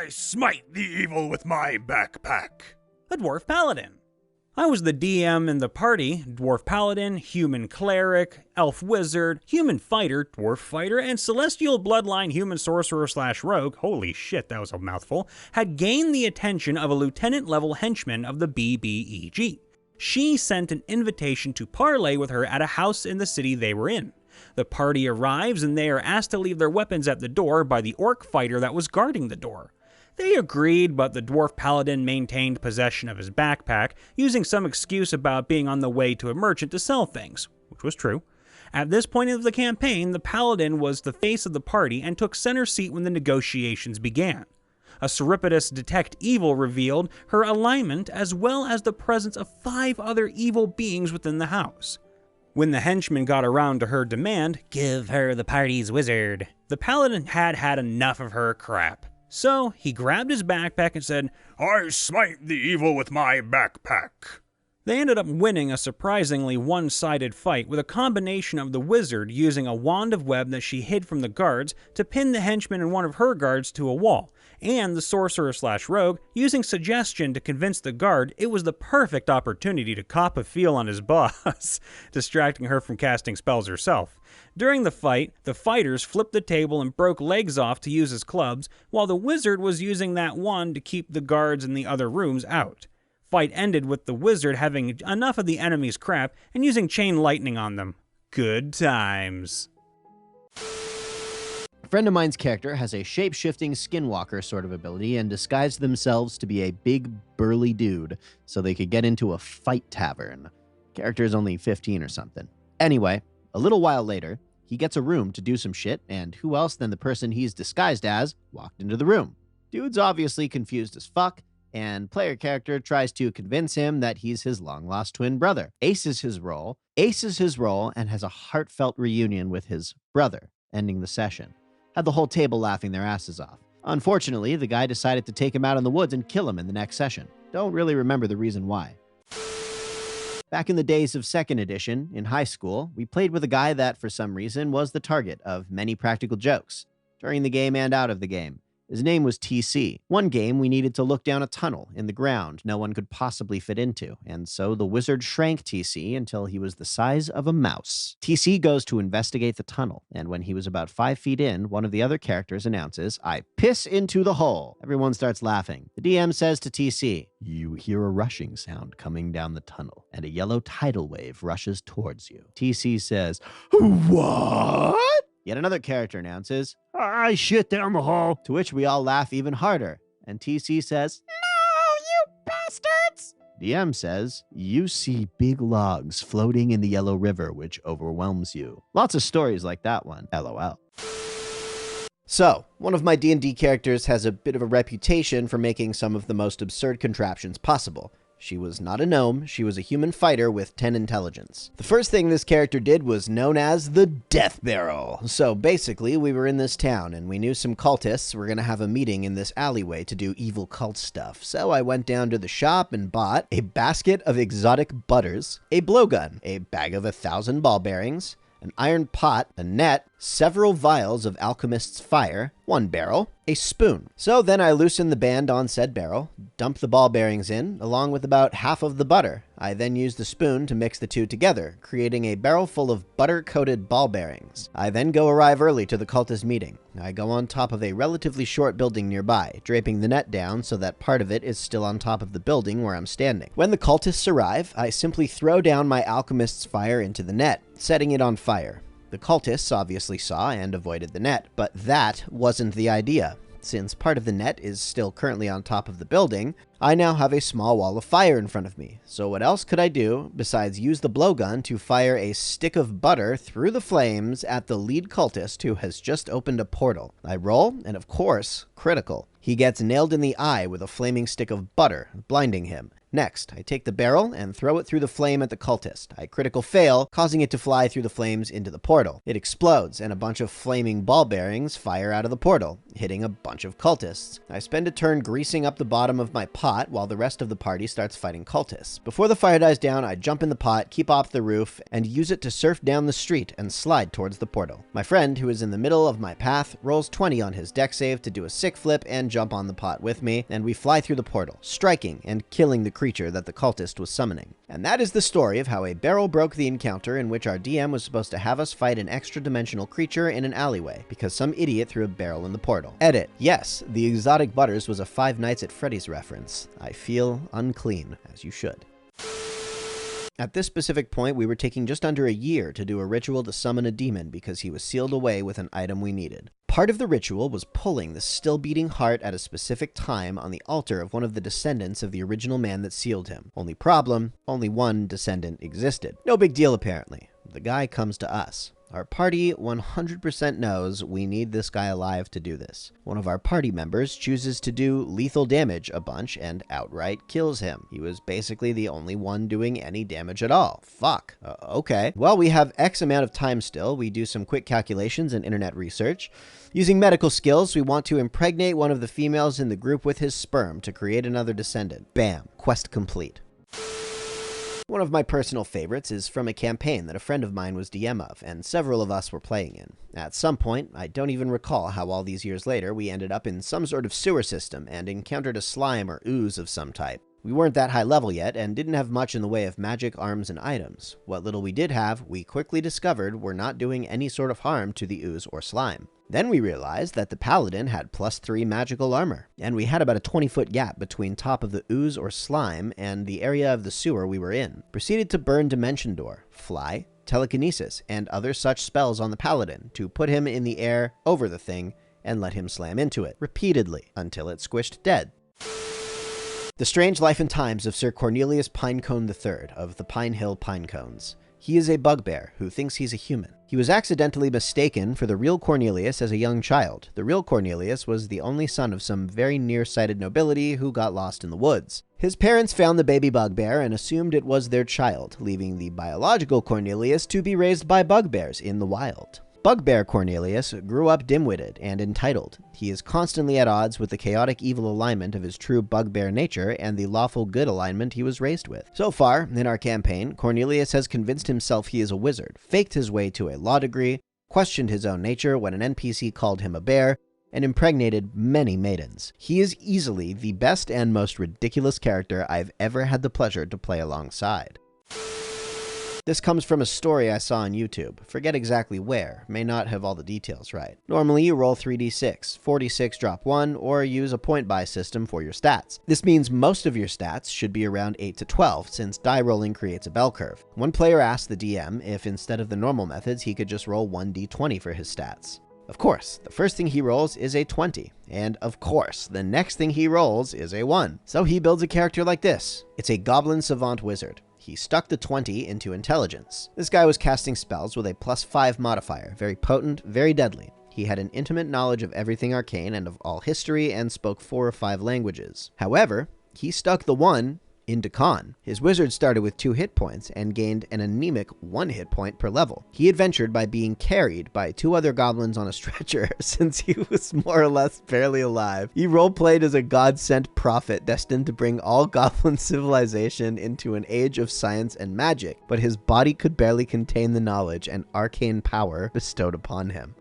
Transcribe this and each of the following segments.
I smite the evil with my backpack. A Dwarf Paladin. I was the DM in the party, Dwarf Paladin, Human Cleric, Elf Wizard, Human Fighter, Dwarf Fighter, and Celestial Bloodline Human Sorcerer/Rogue, holy shit, that was a mouthful, had gained the attention of a lieutenant-level henchman of the BBEG. She sent an invitation to parley with her at a house in the city they were in. The party arrives and they are asked to leave their weapons at the door by the orc fighter that was guarding the door. They agreed, but the Dwarf Paladin maintained possession of his backpack, using some excuse about being on the way to a merchant to sell things, which was true. At this point of the campaign, the Paladin was the face of the party and took center seat when the negotiations began. A surreptitious detect evil revealed her alignment as well as the presence of 5 other evil beings within the house. When the henchman got around to her demand, "Give her the party's wizard," the Paladin had had enough of her crap. So he grabbed his backpack and said, I smite the evil with my backpack. They ended up winning a surprisingly one-sided fight with a combination of the wizard using a wand of web that she hid from the guards to pin the henchman and one of her guards to a wall, and the sorcerer/rogue using suggestion to convince the guard it was the perfect opportunity to cop a feel on his boss, distracting her from casting spells herself. During the fight, the fighters flipped the table and broke legs off to use as clubs, while the wizard was using that wand to keep the guards in the other rooms out. Fight ended with the wizard having enough of the enemy's crap and using chain lightning on them. Good times. A friend of mine's character has a shape-shifting skinwalker sort of ability and disguised themselves to be a big, burly dude so they could get into a fight tavern. Character is only 15 or something. Anyway, a little while later, he gets a room to do some shit, and who else than the person he's disguised as walked into the room. Dude's obviously confused as fuck, and player character tries to convince him that he's his long-lost twin brother. Aces his role, and has a heartfelt reunion with his brother, ending the session. Had the whole table laughing their asses off. Unfortunately, the guy decided to take him out in the woods and kill him in the next session. Don't really remember the reason why. Back in the days of 2nd edition, in high school, we played with a guy that, for some reason, was the target of many practical jokes, during the game and out of the game. His name was TC. One game, we needed to look down a tunnel in the ground no one could possibly fit into, and so the wizard shrank TC until he was the size of a mouse. TC goes to investigate the tunnel, and when he was about 5 feet in, one of the other characters announces, "I piss into the hole." Everyone starts laughing. The DM says to TC, "You hear a rushing sound coming down the tunnel, and a yellow tidal wave rushes towards you." TC says, "What?" Yet another character announces, "I shit down the hole," to which we all laugh even harder, and TC says, "No, you bastards!" DM says, "You see big logs floating in the yellow river, which overwhelms you." Lots of stories like that one, LOL. So, one of my D&D characters has a bit of a reputation for making some of the most absurd contraptions possible. She was not a gnome, she was a human fighter with 10 intelligence. The first thing this character did was known as the Death Barrel. So basically, we were in this town, and we knew some cultists were going to have a meeting in this alleyway to do evil cult stuff. So I went down to the shop and bought a basket of exotic butters, a blowgun, a bag of 1,000 ball bearings, an iron pot, a net, several vials of alchemist's fire, 1 barrel, a spoon. So then I loosened the band on said barrel, dumped the ball bearings in, along with about half of the butter. I then used the spoon to mix the two together, creating a barrel full of butter-coated ball bearings. I then go arrive early to the cultist meeting. I go on top of a relatively short building nearby, draping the net down so that part of it is still on top of the building where I'm standing. When the cultists arrive, I simply throw down my alchemist's fire into the net, setting it on fire. The cultists obviously saw and avoided the net, but that wasn't the idea. Since part of the net is still currently on top of the building, I now have a small wall of fire in front of me. So what else could I do besides use the blowgun to fire a stick of butter through the flames at the lead cultist who has just opened a portal? I roll, and of course, critical. He gets nailed in the eye with a flaming stick of butter, blinding him. Next, I take the barrel and throw it through the flame at the cultist. I critical fail, causing it to fly through the flames into the portal. It explodes, and a bunch of flaming ball bearings fire out of the portal, hitting a bunch of cultists. I spend a turn greasing up the bottom of my pot while the rest of the party starts fighting cultists. Before the fire dies down, I jump in the pot, keep off the roof, and use it to surf down the street and slide towards the portal. My friend, who is in the middle of my path, rolls 20 on his deck save to do a sick flip and jump on the pot with me, and we fly through the portal, striking and killing the creature that the cultist was summoning. And that is the story of how a barrel broke the encounter in which our DM was supposed to have us fight an extra-dimensional creature in an alleyway, because some idiot threw a barrel in the portal. Edit. Yes, the Exotic Butters was a Five Nights at Freddy's reference. I feel unclean, as you should. At this specific point, we were taking just under a year to do a ritual to summon a demon because he was sealed away with an item we needed. Part of the ritual was pulling the still-beating heart at a specific time on the altar of one of the descendants of the original man that sealed him. Only problem, only one descendant existed. No big deal apparently. The guy comes to us. Our party 100% knows we need this guy alive to do this. One of our party members chooses to do lethal damage a bunch and outright kills him. He was basically the only one doing any damage at all. Fuck. Okay. Well, we have X amount of time still. We do some quick calculations and internet research. Using medical skills, we want to impregnate one of the females in the group with his sperm to create another descendant. Bam. Quest complete. One of my personal favorites is from a campaign that a friend of mine was DM of, and several of us were playing in. At some point, I don't even recall how all these years later we ended up in some sort of sewer system and encountered a slime or ooze of some type. We weren't that high level yet and didn't have much in the way of magic, arms, and items. What little we did have, we quickly discovered were not doing any sort of harm to the ooze or slime. Then we realized that the paladin had +3 magical armor, and we had about a 20-foot gap between top of the ooze or slime and the area of the sewer we were in. Proceeded to burn Dimension Door, Fly, Telekinesis, and other such spells on the paladin to put him in the air over the thing and let him slam into it, repeatedly, until it squished dead. The Strange Life and Times of Sir Cornelius Pinecone III of the Pine Hill Pinecones. He is a bugbear who thinks he's a human. He was accidentally mistaken for the real Cornelius as a young child. The real Cornelius was the only son of some very nearsighted nobility who got lost in the woods. His parents found the baby bugbear and assumed it was their child, leaving the biological Cornelius to be raised by bugbears in the wild. Bugbear Cornelius grew up dim-witted and entitled. He is constantly at odds with the chaotic evil alignment of his true bugbear nature and the lawful good alignment he was raised with. So far, in our campaign, Cornelius has convinced himself he is a wizard, faked his way to a law degree, questioned his own nature when an NPC called him a bear, and impregnated many maidens. He is easily the best and most ridiculous character I've ever had the pleasure to play alongside. This comes from a story I saw on YouTube. Forget exactly where, may not have all the details right. Normally you roll 3d6, 46 drop 1, or use a point buy system for your stats. This means most of your stats should be around 8 to 12, since die rolling creates a bell curve. One player asked the DM if instead of the normal methods he could just roll 1d20 for his stats. Of course, the first thing he rolls is a 20, and of course, the next thing he rolls is a 1. So he builds a character like this. It's a Goblin Savant wizard. He stuck the 20 into intelligence. This guy was casting spells with a +5 modifier, very potent, very deadly. He had an intimate knowledge of everything arcane and of all history and spoke 4 or 5 languages. However, he stuck the 1 into con. His wizard started with 2 hit points and gained an anemic 1 hit point per level. He adventured by being carried by 2 other goblins on a stretcher since he was more or less barely alive. He roleplayed as a god-sent prophet destined to bring all goblin civilization into an age of science and magic, but his body could barely contain the knowledge and arcane power bestowed upon him.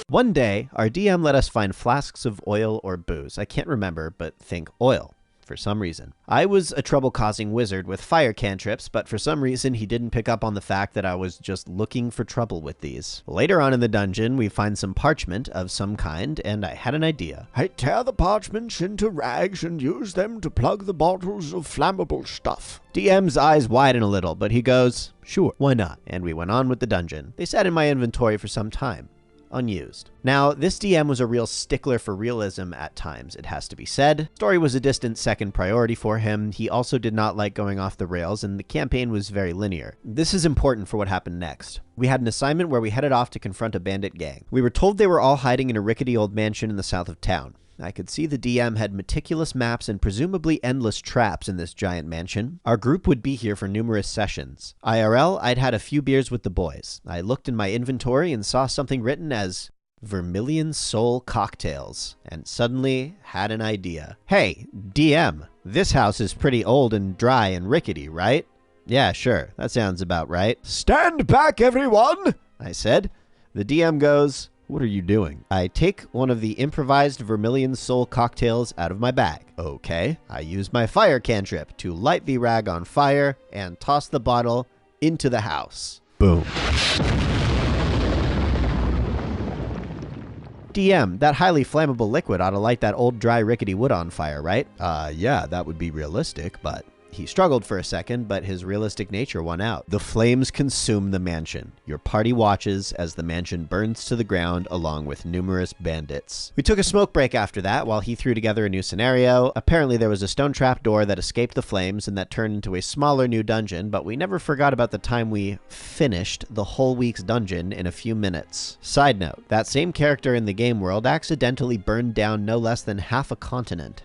One day, our DM let us find flasks of oil or booze. I can't remember, but think oil. For some reason. I was a trouble-causing wizard with fire cantrips, but for some reason he didn't pick up on the fact that I was just looking for trouble with these. Later on in the dungeon, we find some parchment of some kind, and I had an idea. I tear the parchments into rags and use them to plug the bottles of flammable stuff. DM's eyes widen a little, but he goes, sure, why not? And we went on with the dungeon. They sat in my inventory for some time. Unused. Now, this DM was a real stickler for realism at times, it has to be said. Story was a distant second priority for him. He also did not like going off the rails, and the campaign was very linear. This is important for what happened next. We had an assignment where we headed off to confront a bandit gang. We were told they were all hiding in a rickety old mansion in the south of town. I could see the DM had meticulous maps and presumably endless traps in this giant mansion. Our group would be here for numerous sessions. IRL, I'd had a few beers with the boys. I looked in my inventory and saw something written as Vermilion Soul Cocktails, and suddenly had an idea. Hey, DM, this house is pretty old and dry and rickety, right? Yeah, sure, that sounds about right. Stand back, everyone! I said. The DM goes, what are you doing? I take one of the improvised Vermilion Soul Cocktails out of my bag. Okay. I use my fire cantrip to light the rag on fire and toss the bottle into the house. Boom. DM, that highly flammable liquid ought to light that old dry rickety wood on fire, right? Yeah, that would be realistic, but... He struggled for a second, but his realistic nature won out. The flames consume the mansion. Your party watches as the mansion burns to the ground along with numerous bandits. We took a smoke break after that while he threw together a new scenario. Apparently there was a stone trap door that escaped the flames and that turned into a smaller new dungeon, but we never forgot about the time we finished the whole week's dungeon in a few minutes. Side note, that same character in the game world accidentally burned down no less than half a continent.